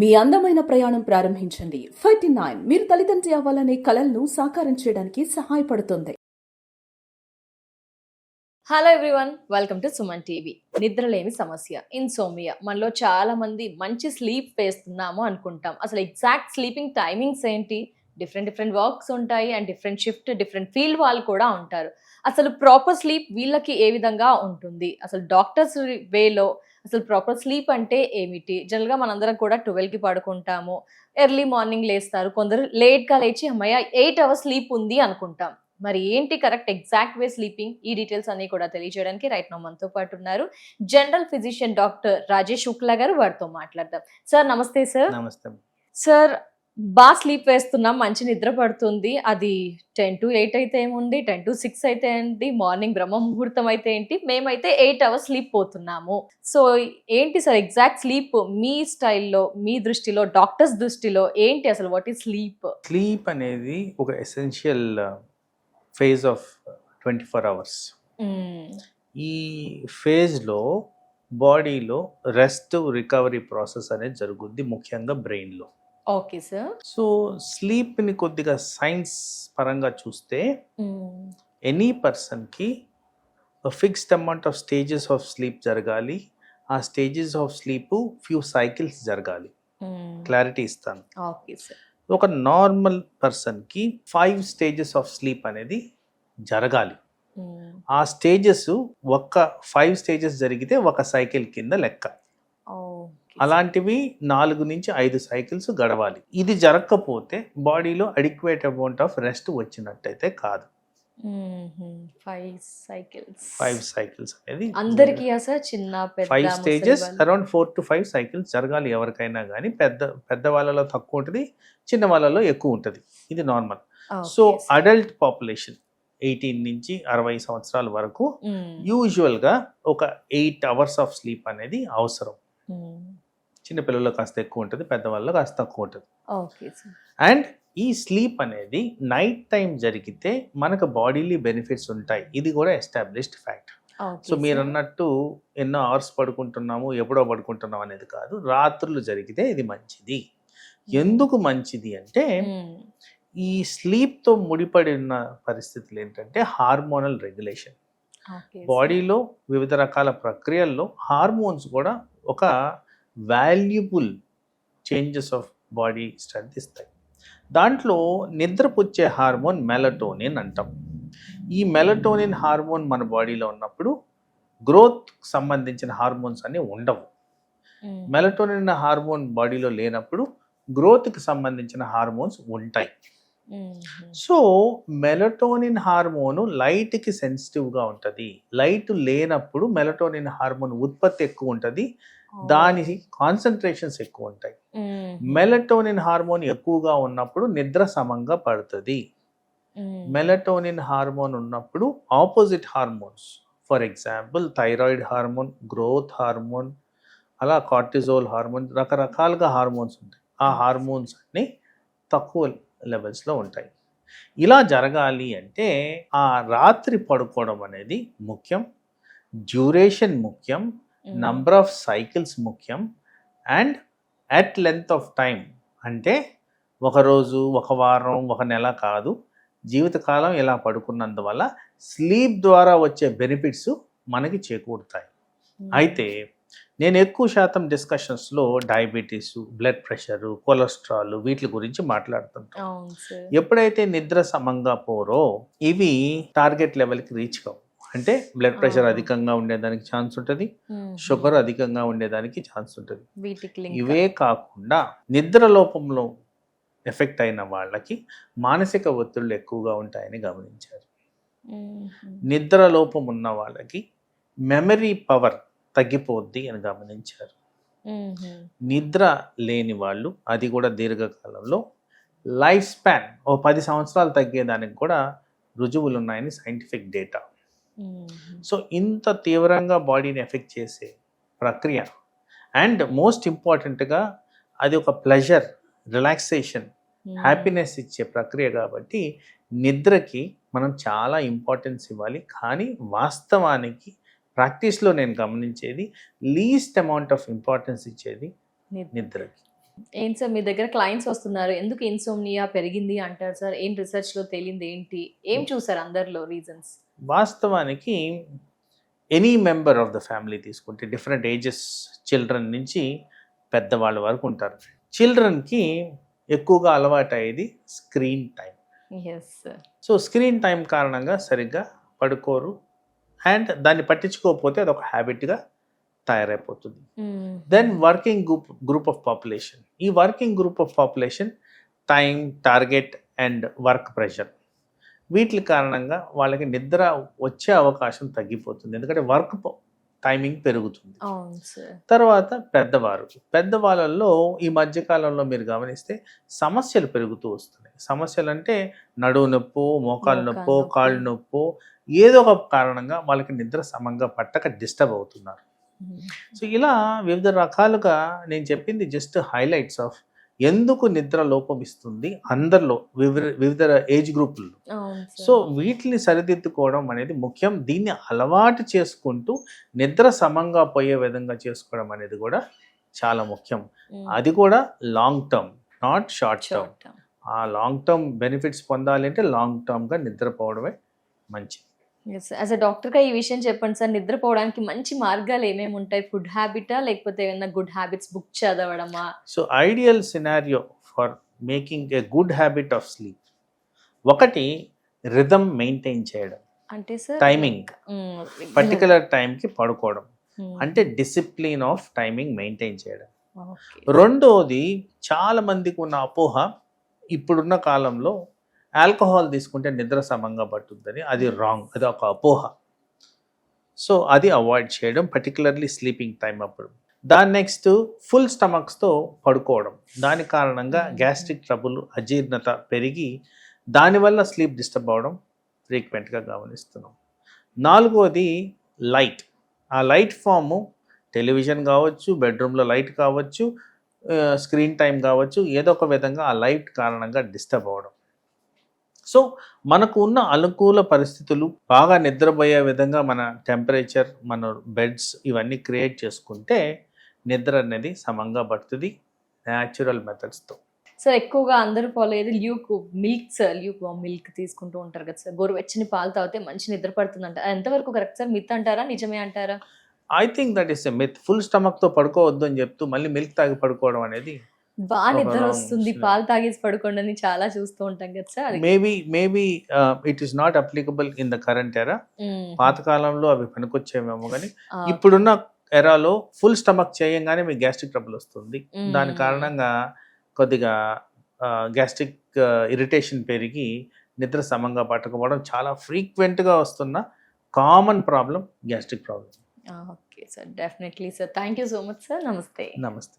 మీ అందమైన ప్రయాణం ప్రారంభించండి. 39 మీరు తల్లిదండ్రి అవ్వాలనే కలలను సాకారం చేయడానికి సహాయపడుతుంది. Hello everyone, welcome to Suman TV. నిద్రలేమి సమస్య, ఇన్సోమియా. మనలో చాలా మంది మంచి స్లీప్ వేస్తున్నాము అనుకుంటాం. అసలు ఎగ్జాక్ట్ స్లీపింగ్ టైమింగ్స్ ఏంటి? డిఫరెంట్ వర్క్స్ ఉంటాయి and different shift, different field వాళ్ళు కూడా ఉంటారు. అసలు ప్రాపర్ స్లీప్ వీళ్ళకి ఏ విధంగా ఉంటుంది? అసలు డాక్టర్స్ వేలో అసలు ప్రాపర్ స్లీప్ అంటే ఏమిటి? జనరల్గా మనందరం కూడా 12కి పడుకుంటాము, ఎర్లీ మార్నింగ్ లేస్తారు, కొందరు లేట్గా లేచి అమ్మయ్య 8 అవర్స్ స్లీప్ ఉంది అనుకుంటాం. మరి ఏంటి కరెక్ట్ ఎగ్జాక్ట్ వే స్లీపింగ్? ఈ డీటెయిల్స్ అన్ని కూడా తెలియజేయడానికి రైట్ నౌ మనతో పాటు ఉన్నారు general physician doctor Rajesh Shukla గారు. వారితో మాట్లాడదాం. సార్ నమస్తే. నమస్తే సార్, బాగా స్లీప్ వేస్తున్నాం, మంచి నిద్ర పడుతుంది, అది 10 to 8 అయితే ఏముంది, 10 to 6 అయితే ఏంటి, మార్నింగ్ బ్రహ్మ ముహూర్తం అయితే ఏంటి, మేమైతే 8 అవర్స్ స్లీప్ పోతున్నాము. సో ఏంటి సార్ ఎగ్జాక్ట్ స్లీప్ మీ స్టైల్లో, మీ దృష్టిలో, డాక్టర్స్ దృష్టిలో ఏంటి అసలు? What is sleep? స్లీప్ అనేది ఒక ఎసెన్షియల్ ఫేజ్ ఆఫ్ 24 అవర్స్. ఈ ఫేజ్లో బాడీలో రెస్ట్ రికవరీ ప్రాసెస్ అనేది జరుగుద్ది, ముఖ్యంగా బ్రెయిన్లో. Okay sir. సో స్లీప్ని కొద్దిగా సైన్స్ పరంగా చూస్తే ఎనీ పర్సన్కి fixed amount of stages of sleep జరగాలి. ఆ stages of sleep few cycles జరగాలి. క్లారిటీ ఇస్తాను. Okay sir. ఒక నార్మల్ పర్సన్కి 5 స్టేజెస్ ఆఫ్ స్లీప్ అనేది జరగాలి. ఆ స్టేజెస్ 5 స్టేజెస్ జరిగితే ఒక సైకిల్ కింద లెక్క. అలాంటివి 4 నుంచి 5 సైకిల్స్ గడవాలి. ఇది జరగకపోతే బాడీలో అడిక్వేట్ అమౌంట్ ఆఫ్ రెస్ట్ వచ్చినట్టయితే కాదు. 5 సైకిల్స్ అనేది అందరికీ చిన్న 5 స్టేజెస్ అరౌండ్ 4 to 5 సైకిల్స్ జరగాలి ఎవరికైనా కానీ. పెద్ద వాళ్ళలో తక్కువ ఉంటుంది, చిన్న వాళ్ళలో ఎక్కువ ఉంటుంది. ఇది నార్మల్. సో అడల్ట్ పాపులేషన్ 18 నుంచి 60 సంవత్సరాల వరకు యూజువల్గా ఒక 8 అవర్స్ ఆఫ్ స్లీప్ అనేది అవసరం. చిన్నపిల్లల్లో కాస్త ఎక్కువ ఉంటుంది, పెద్దవాళ్ళలో కాస్త తక్కువ ఉంటుంది. అండ్ ఈ స్లీప్ అనేది నైట్ టైం జరిగితే మనకు బాడీలీ బెనిఫిట్స్ ఉంటాయి. ఇది కూడా ఎస్టాబ్లిష్డ్ ఫ్యాక్ట్. సో మీరు అన్నట్టు ఎన్నో అవర్స్ పడుకుంటున్నాము, ఎప్పుడో పడుకుంటున్నాం అనేది కాదు. రాత్రులు జరిగితే ఇది మంచిది. ఎందుకు మంచిది అంటే ఈ స్లీప్తో ముడిపడి ఉన్న పరిస్థితులు ఏంటంటే హార్మోనల్ రెగ్యులేషన్. బాడీలో వివిధ రకాల ప్రక్రియల్లో హార్మోన్స్ కూడా ఒక valuable changes of body strength ఇస్తాయి. దాంట్లో నిద్రపుచ్చే హార్మోన్ మెలటోనిన్ అంటాం. ఈ మెలటోనిన్ హార్మోన్ మన బాడీలో ఉన్నప్పుడు గ్రోత్ సంబంధించిన హార్మోన్స్ అన్నీ ఉండవు. మెలటోనిన్ హార్మోన్ బాడీలో లేనప్పుడు గ్రోత్కి సంబంధించిన హార్మోన్స్ ఉంటాయి. సో మెలటోనిన్ హార్మోన్ లైట్కి సెన్సిటివ్గా ఉంటుంది. లైట్ లేనప్పుడు మెలటోనిన్ హార్మోన్ ఉత్పత్తి ఎక్కువ ఉంటుంది, దాని కాన్సన్ట్రేషన్స్ ఎక్కువ ఉంటాయి. మెలటోనిన్ హార్మోన్ ఎక్కువగా ఉన్నప్పుడు నిద్ర సమంగా పడుతుంది. మెలటోనిన్ హార్మోన్ ఉన్నప్పుడు opposite hormones, for example thyroid hormone, growth hormone, అలా కార్టిజోల్ హార్మోన్, రకరకాలుగా హార్మోన్స్ ఉంటాయి. ఆ హార్మోన్స్ అన్నీ తక్కువ లెవెల్స్లో ఉంటాయి. ఇలా జరగాలి అంటే ఆ రాత్రి పడుకోవడం అనేది ముఖ్యం, డ్యూరేషన్ ముఖ్యం, నంబర్ ఆఫ్ సైకిల్స్ ముఖ్యం, and at length of time. అంటే ఒక రోజు, ఒక వారం, ఒక నెల కాదు, జీవితకాలం ఇలా పడుకున్నందువల్ల స్లీప్ ద్వారా వచ్చే బెనిఫిట్స్ మనకి చేకూరుతాయి. అయితే నేను ఎక్కువ శాతం డిస్కషన్స్లో డయాబెటీస్, బ్లడ్ ప్రెషరు, కొలెస్ట్రాల్ వీటి గురించి మాట్లాడుతుంటాను. ఎప్పుడైతే నిద్ర సమంగా పోరో ఇవి టార్గెట్ లెవెల్కి రీచ్ కావు. అంటే బ్లడ్ ప్రెషర్ అధికంగా ఉండేదానికి ఛాన్స్ ఉంటుంది, షుగర్ అధికంగా ఉండేదానికి ఛాన్స్ ఉంటుంది. ఇవే కాకుండా నిద్ర లోపంలో ఎఫెక్ట్ అయిన వాళ్ళకి మానసిక ఒత్తిళ్ళు ఎక్కువగా ఉంటాయని గమనించారు. నిద్ర లోపం ఉన్న వాళ్ళకి మెమరీ పవర్ తగ్గిపోద్ది అని గమనించారు. నిద్ర లేని వాళ్ళు, అది కూడా దీర్ఘకాలంలో లైఫ్ స్పాన్ 10 సంవత్సరాలు తగ్గేదానికి కూడా రుజువులు ఉన్నాయని సైంటిఫిక్ డేటా. సో ఇంత తీవ్రంగా బాడీని ఎఫెక్ట్ చేసే ప్రక్రియ, అండ్ మోస్ట్ ఇంపార్టెంట్గా అది ఒక ప్లెజర్, రిలాక్సేషన్, హ్యాపీనెస్ ఇచ్చే ప్రక్రియ కాబట్టి నిద్రకి మనం చాలా ఇంపార్టెన్స్ ఇవ్వాలి. కానీ వాస్తవానికి ప్రాక్టీస్లో నేను గమనించేది లీస్ట్ అమౌంట్ ఆఫ్ ఇంపార్టెన్స్ ఇచ్చేది నిద్రకి. ఏంటి సార్ మీ దగ్గర క్లయింట్స్ వస్తున్నారు, ఎందుకు ఇన్సోమ్నియా పెరిగింది అంటారు సార్? ఏం రీసెర్చ్ లో తేలింది ఏంటి? ఏం చూసారు అందరిలో రీజన్స్? వాస్తవానికి any member of the family తీసుకుంటే డిఫరెంట్ ఏజెస్, చిల్డ్రన్ నుంచి పెద్దవాళ్ళ వరకు ఉంటారు. చిల్డ్రన్కి ఎక్కువగా అలవాటు అయ్యేది screen time. Yes sir. So screen time కారణంగా సరిగ్గా పడుకోరు, అండ్ దాన్ని పట్టించుకోకపోతే అది ఒక హ్యాబిట్గా తయారైపోతుంది. Then working group of population. ఈ working group of population time, target and work pressure, వీటి కారణంగా వాళ్ళకి నిద్ర వచ్చే అవకాశం తగ్గిపోతుంది, ఎందుకంటే వర్క్ టైమింగ్ పెరుగుతుంది. అవును సార్. తర్వాత పెద్దవాళ్ళల్లో ఈ మధ్యకాలంలో మీరు గమనిస్తే సమస్యలు పెరుగుతూ వస్తున్నాయి. సమస్యలు అంటే నడువు నొప్పి, మోకాలు నొప్పి, కాళ్ళు నొప్పి, ఏదో ఒక కారణంగా వాళ్ళకి నిద్ర సమంగా పట్టక డిస్టర్బ్ అవుతున్నారు. సో ఇలా వివిధ రకాలుగా నేను చెప్పింది జస్ట్ హైలైట్స్ ఆఫ్ ఎందుకు నిద్ర లోపమిస్తుంది అందరిలో, వివిధ ఏజ్ గ్రూపుల్లో. సో వీటిని సరిదిద్దుకోవడం అనేది ముఖ్యం. దీన్ని అలవాటు చేసుకుంటూ నిద్ర సమంగా పోయే విధంగా చేసుకోవడం అనేది కూడా చాలా ముఖ్యం. అది కూడా long term, not short term. ఆ లాంగ్ టర్మ్ బెనిఫిట్స్ పొందాలి అంటే లాంగ్ టర్మ్గా నిద్రపోవడమే మంచిది. యాజ్ అ డాక్టర్గా ఈ విషయం చెప్పండి సార్, నిద్రపోవడానికి మంచి మార్గాలు ఏమేమి ఉంటాయి? ఫుడ్ హ్యాబిటా, లేకపోతే ఏమైనా గుడ్ హ్యాబిట్స్, బుక్ చదవడమా? So ideal scenario for making a good habit of sleep, ఒకటి రిథమ్ మెయింటైన్ చేయడం, అంటే సార్ టైమింగ్, పర్టికులర్ టైంకి పడుకోవడం, అంటే డిసిప్లిన్ ఆఫ్ టైమింగ్ మెయింటైన్ చేయడం. రెండోది చాలా మందికి ఉన్న అపోహ, ఇప్పుడున్న కాలంలో ఆల్కహాల్ తీసుకుంటే నిద్ర సమంగా పట్టుద్దని. అది రాంగ్, అది ఒక అపోహ. సో అది అవాయిడ్ చేయడం, పర్టికులర్లీ స్లీపింగ్ టైం అప్పుడు. దాని నెక్స్ట్ ఫుల్ స్టమక్స్తో పడుకోవడం, దాని కారణంగా గ్యాస్ట్రిక్ ట్రబుల్, అజీర్ణత పెరిగి దానివల్ల స్లీప్ డిస్టర్బ్ అవ్వడం ఫ్రీక్వెంట్గా గమనిస్తున్నాం. నాలుగోది లైట్. ఆ లైట్ ఫాము టెలివిజన్ కావచ్చు, బెడ్రూమ్లో లైట్ కావచ్చు, స్క్రీన్ టైం కావచ్చు, ఏదో ఒక విధంగా ఆ లైట్ కారణంగా డిస్టర్బ్ అవ్వడం. సో మనకు ఉన్న అనుకూల పరిస్థితులు, బాగా నిద్రపోయే విధంగా మన టెంపరేచర్, మన బెడ్స్ ఇవన్నీ క్రియేట్ చేసుకుంటే నిద్ర అనేది సమంగా పడుతుంది న్యాచురల్ మెథడ్స్తో. సార్ ఎక్కువగా అందరూ ఫాలో అయ్యేది ల్యూక్ మిల్క్ తీసుకుంటూ ఉంటారు కదా సార్, గోరువెచ్చని పాలు తాగితే మంచి నిద్ర పడుతుంది అంటారు. ఎంతవరకు కరెక్ట్ సార్? మిత్ అంటారా, నిజమే అంటారా? I think that is a myth. Full స్టమక్తో పడుకోవద్దు అని చెప్తూ మళ్ళీ మిల్క్ తాగి పడుకోవడం అనేది బాగా నిద్ర వస్తుంది, పాలు తాగేసి పడుకోండి అని చాలా చూస్తూ ఉంటాం కదా sir. Maybe it is not applicable in the current ఎరా. పాతకాలంలో అవి పనికొచ్చేమేమో, కానీ ఇప్పుడున్న ఎరాలో ఫుల్ స్టమక్ చేయంగానే మీకు గ్యాస్ట్రిక్ ట్రబుల్ వస్తుంది. దాని కారణంగా కొద్దిగా గ్యాస్ట్రిక్ ఇరిటేషన్ పెరిగి నిద్ర సమంగా పట్టకపోవడం చాలా ఫ్రీక్వెంట్గా వస్తున్న common problem gastric problem. Okay sir, definitely sir. Thank you so much sir. నమస్తే. నమస్తే.